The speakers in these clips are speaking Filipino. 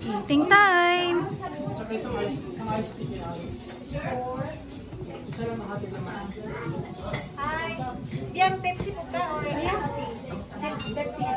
Eating time! Tsaka isang ice tea kaya. Isa lang mahati naman. Hi. Yang Pepsi po ka or iced tea? Pepsi.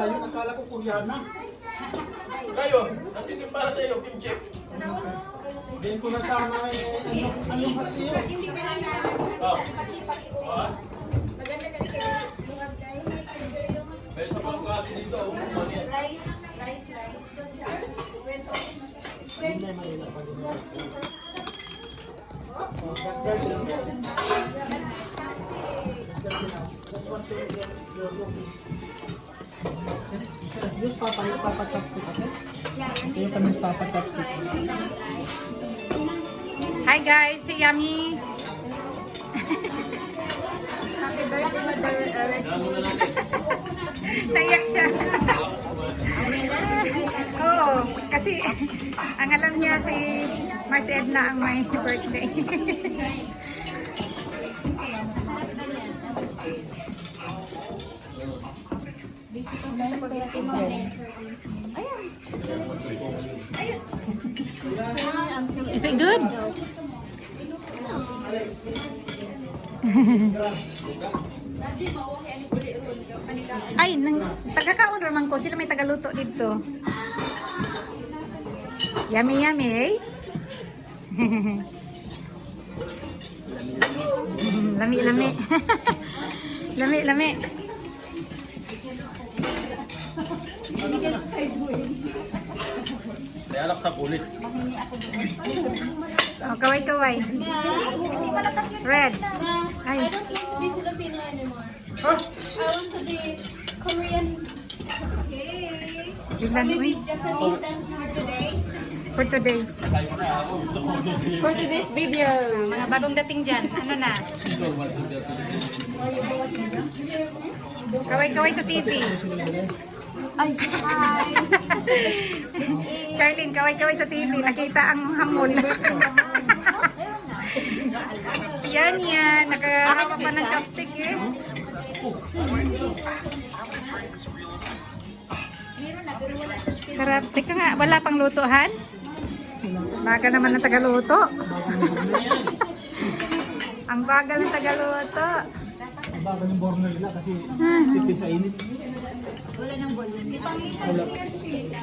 yun. Akala ko Koreana. Kayo, nandito para sa iyo, Kim Chick. Hindi ko na sana anong kasi yun. Hindi ko lang na. Oh. Pati-pati uwi. Ah, Maganda kasi kayo. Luwag kayo. may sa mga klase dito, umuha niya. Rice. Rice. Hindi na mahirap pa din. Oh, that's very good. That's what you're looking. Yung papa-chopstick ako? Yung kami papa-chopstick. Hi guys, si Yummy. Happy birthday, Mother Earth. Damo na natin. Naiyak siya. Oo, kasi ang alam niya si Mars Edna ang may birthday. Is it good? Ay, taga-kaon raman ko. Sila may tagaluto dito. Yummy, yummy, eh? Lami, lami. Lami, lami. May alak sa kulit. Oh, kaway, kaway. Red. Ay. I don't eat the Filipino anymore. Huh? I want to be Korean. Biglang, uy, Japanese and for today. for today. Kayo na ako. Gusto ko din. For today's video. Mga bagong dating dyan. Ano na? Kaway-kaway sa TV. Ay, hi. Charlene, kaway-kaway sa TV. Nakita ang hamon. Yan yan. Nakahawak pa ng chopstick eh. Sarap. Teka nga, wala pang lutuhan? Bagal naman ng tagaluto. Ang bagal ng tagaluto. Ang bagal ng burner nila kasi tipid sa init. Wala nang volume. Wala.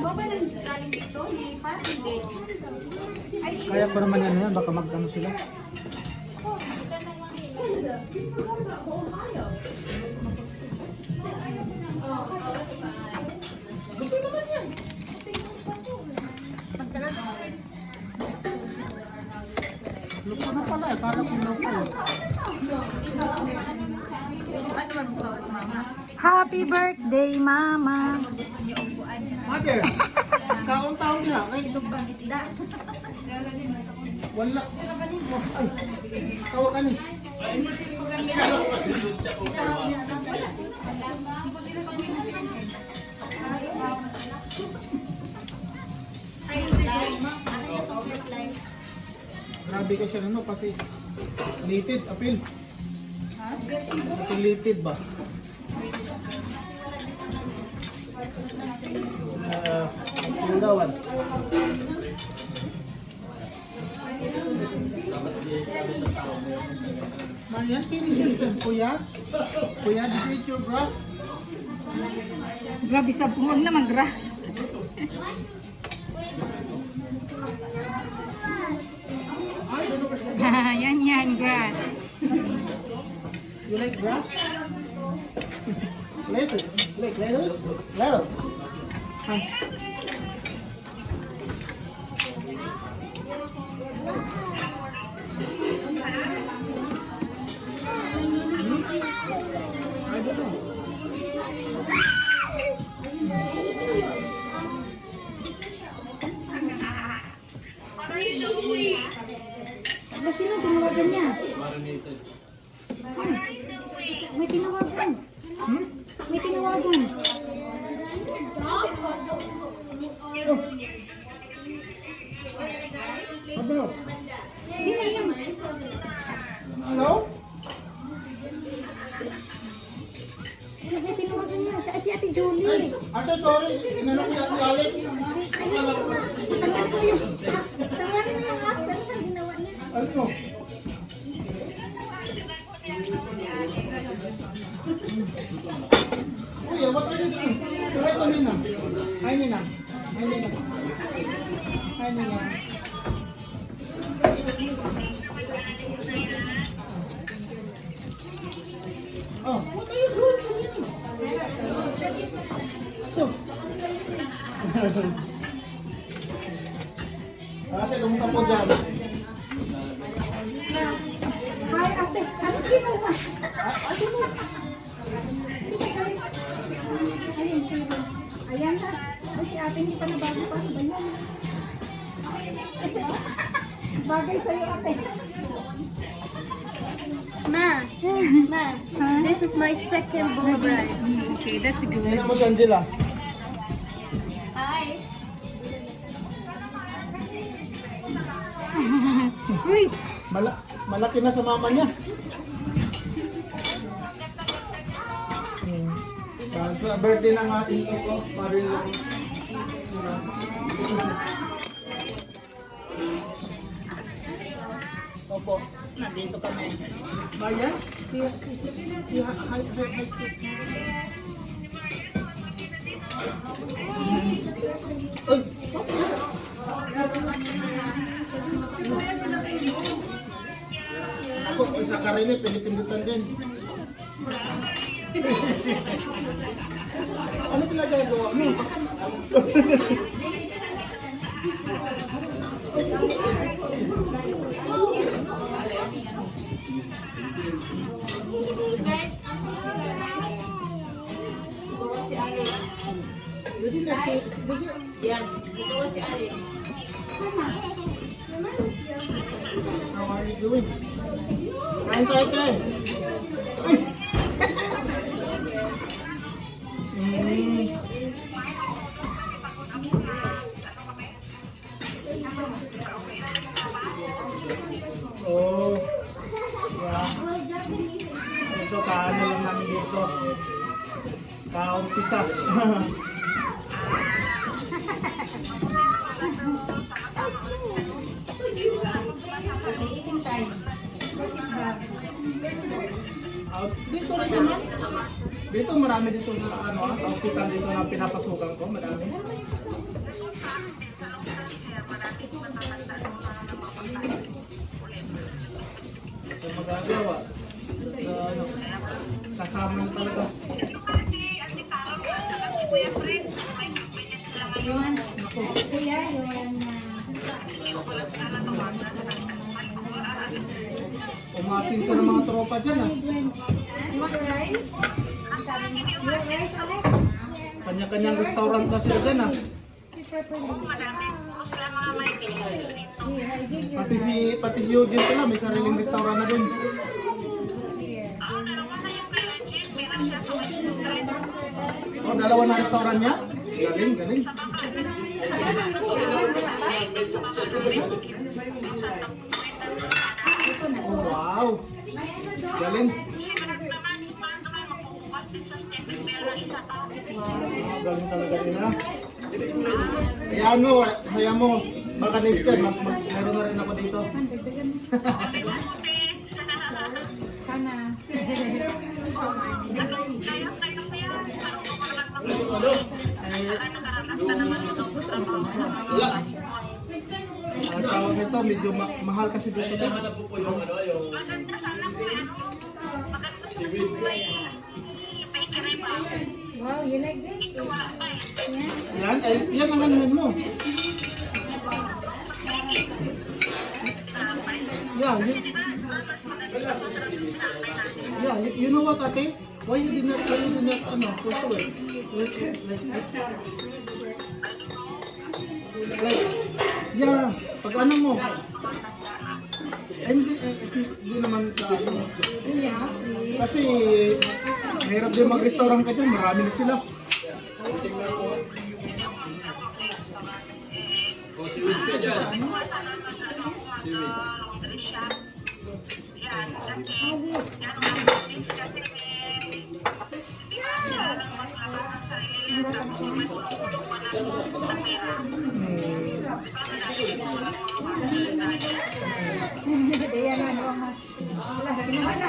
Baba nang galing dito, lipat, hindi. Ay, Kaya pa naman yan, baka magkano sila. Luto na pala eh, kala ko luto eh. Happy birthday, Mama. Mother, kaon-taon niya. Ay, wala. Ay, tawag ka ni. Grabe ka siya ano, pati litid, apil. Pati litid ba? Apil dawan. Marian, pinigil kuya. Kuya, did you eat your grass? Grabe sa buwag naman, grass. Yan yan, grass. You like grass? Lettuce. Like lettuce? Lettuce. I don't know. ba sino tinawagan niya? Marinated. May tinawagan. May tinawagan. Ano? Sino yun? Hello? May tinawagan niya. Si Ate Julie. Ate, sorry. Inano niya ang galit. Tangan ko yung apps. Ano ang ginawa niya? Ano? Kuya, what are you doing? Pero ito Nina. Hi Nina. Hi Nina. Hi Nina. Oh, what are you doing? So. Ate, lumunta po dyan. Hi, ate. Ano ginawa? Ayan na. Ay, si ate hindi pa nabago pa. Ba yan? Bagay sa'yo, ate. Ma, this is my second bowl of rice. Okay, that's good. Tingnan mo si Angela. Hi. Uy, Malaki na sa mama niya. Sa birthday ng ating ito, mother-in-law. Opo, nandito kami. Bayan? Ay, ako, isa ka rin eh, pinipindutan din. Ano pinagagawa mo? How are you doing? Kain tayo, kain. Ay! Oh. Yeah. Ito, kaano lang namin dito. Kaumpisa. Dito rin naman. Dito marami dito na outfitan dito na pinapasukan ko, madami. Ito magagawa. Kasama mo talaga. Kuya, yung Umasin ko ng mga tropa dyan ah. you want rice? You want rice, Alex? Kanya-kanyang restaurant na sila dyan ah. Si Pepper. Here, I give you. Pati si Eugene pala, may sariling restaurant na din. Here. Oh, dalawa na restaurant niya? Galing, galing. Oh, wow. Galing. Galing talaga din ha. Hayaan mo, baka next time, meron na rin ako dito. Sana. Ang tawag nito, medyo mahal kasi dito din. Hanap po yung yung Wow, you like this? Yan ang anuhin mo. You know what, ate? Why you did not push away? Pag ano mo? Hindi naman sa ano. Kasi mahirap din mag-restaurant ka dyan, marami na sila. Kaya na, ano ang wala, kinuha na.